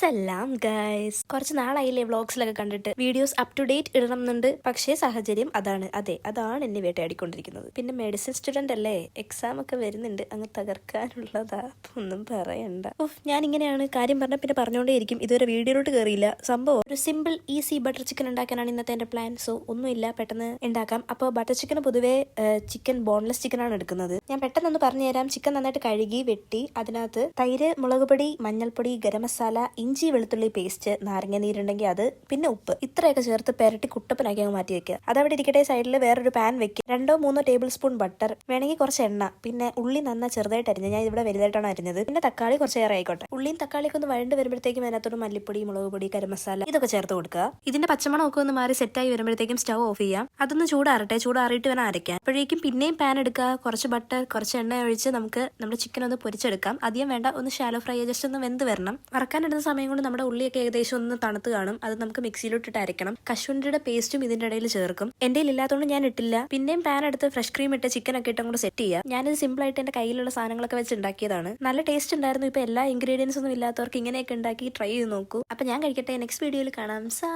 അസ്സലാം ഗൈസ്, കുറച്ച് നാളായില്ലേ വ്ളോഗ്സിലൊക്കെ കണ്ടിട്ട് വീഡിയോസ് അപ് ടു ഡേറ്റ് ഇടണമെന്നുണ്ട്. പക്ഷേ സാഹചര്യം അതാണ് എന്നെ വേട്ടയാടിക്കൊണ്ടിരിക്കുന്നത്. പിന്നെ മെഡിസിൻ സ്റ്റുഡന്റ് അല്ലേ, എക്സാം ഒക്കെ വരുന്നുണ്ട്, അങ്ങ് തകർക്കാനുള്ളതാ, ഒന്നും പറയണ്ട. ഞാൻ ഇങ്ങനെയാണ് കാര്യം പറഞ്ഞ പിന്നെ പറഞ്ഞുകൊണ്ടേയിരിക്കും. ഇതുവരെ വീഡിയോയിലോട്ട് കയറിയില്ല. സംഭവം ഒരു സിമ്പിൾ ഈസി ബട്ടർ ചിക്കൻ ഉണ്ടാക്കാനാണ് ഇന്നത്തെ എന്റെ പ്ലാൻ. സോ ഒന്നുമില്ല, പെട്ടെന്ന് ഉണ്ടാക്കാം. അപ്പോൾ ബട്ടർ ചിക്കൻ പൊതുവേ ചിക്കൻ ബോൺലെസ് ചിക്കൻ ആണ് എടുക്കുന്നത്. ഞാൻ പെട്ടെന്നൊന്ന് പറഞ്ഞുതരാം. ചിക്കൻ നന്നായിട്ട് കഴുകി വെട്ടി അതിനകത്ത് തൈര്, മുളക് പൊടി, മഞ്ഞൾപ്പൊടി, ഗരം മസാല, ഇഞ്ചി വെളുത്തുള്ളി പേസ്റ്റ്, നാരങ്ങ നീരുണ്ടെങ്കിൽ അത്, പിന്നെ ഉപ്പ്, ഇത്രയൊക്കെ ചേർത്ത് പെരട്ടി കുട്ടപ്പനാക്കി അങ്ങ് മാറ്റി വെക്കുക. അതവിടെ ഇരിക്കട്ടെ. സൈഡിൽ വേറൊരു പാൻ വെക്കുക. 2-3 ടേബിൾ സ്പൂൺ ബട്ടർ, വേണമെങ്കിൽ കുറച്ച് എണ്ണ, പിന്നെ ഉള്ളി നന്നാ ചെറുതായിട്ട് അരിഞ്ഞ്, ഞാൻ ഇവിടെ വലുതായിട്ടാണ് അരിഞ്ഞത്. പിന്നെ തക്കാളി കുറച്ചേറെ ആയിക്കോട്ടെ. ഉള്ളിയും തക്കാളിയൊക്കെ ഒന്ന് വഴണ്ട് വരുമ്പോഴത്തേക്കും അതിനകത്തോട് മല്ലിപ്പൊടി, മുളക് പൊടി, ഗരം മസാല ഇതൊക്കെ ചേർത്ത് കൊടുക്കുക. ഇതിന്റെ പച്ചമണം ഒക്കെ ഒന്ന് മാറി സെറ്റായി വരുമ്പോഴത്തേക്കും സ്റ്റൗ ഓഫ് ചെയ്യാം. അതൊന്ന് ചൂടാറട്ടെ. ചൂടാറിയിട്ട് വേണം അരയ്ക്കാൻ. അപ്പോഴേക്കും പിന്നെയും പാൻ എടുക്കുക. കുറച്ച് ബട്ടർ, കുറച്ച് എണ്ണ ഒഴിച്ച് നമുക്ക് നമ്മുടെ ചിക്കൻ ഒന്ന് പൊരിച്ചെടുക്കാം. അധികം വേണ്ട, ഒന്ന് ഷാലോ ഫ്രൈ, ജസ്റ്റ് ഒന്ന് വെന്ത് വരണം. വറക്കാനിടുന്ന സമയം കൊണ്ട് നമ്മുടെ ഉള്ളിയൊക്കെ ഏകദേശം ഒന്ന് തണുത്ത് കാണും. അത് നമുക്ക് മിക്സിയിലോട്ടിട്ട് അരയ്ക്കണം. കശുവണ്ടിയുടെ പേസ്റ്റും ഇതിന്റെ ഇടയിൽ ചേർക്കും. എന്റെ ഇല്ലാത്തതുകൊണ്ട് ഞാൻ ഇട്ടില്ല. പിന്നെയും പാൻ എടുത്ത് ഫ്രഷ് ക്രീം ഇട്ട് ചിക്കൻ ഒക്കെ ഇട്ട് അങ്ങോട്ട് സെറ്റ് ചെയ്യാം. ഞാനിത് സിമ്പിൾ ആയിട്ട് എന്റെ കയ്യിലുള്ള സാധനങ്ങളൊക്കെ വെച്ച് ഉണ്ടാക്കിയതാണ്. നല്ല ടേസ്റ്റ് ഉണ്ടായിരുന്നു. ഇപ്പൊ എല്ലാ ഇൻഗ്രീഡിയൻസ് ഒന്നും ഇല്ലാത്തവർക്ക് ഇങ്ങനെയൊക്കെ ഉണ്ടാക്കി ട്രൈ ചെയ്ത് നോക്കൂ. അപ്പൊ ഞാൻ കഴിക്കട്ടെ. നെക്സ്റ്റ് വീഡിയോയിൽ കാണാം. സൗ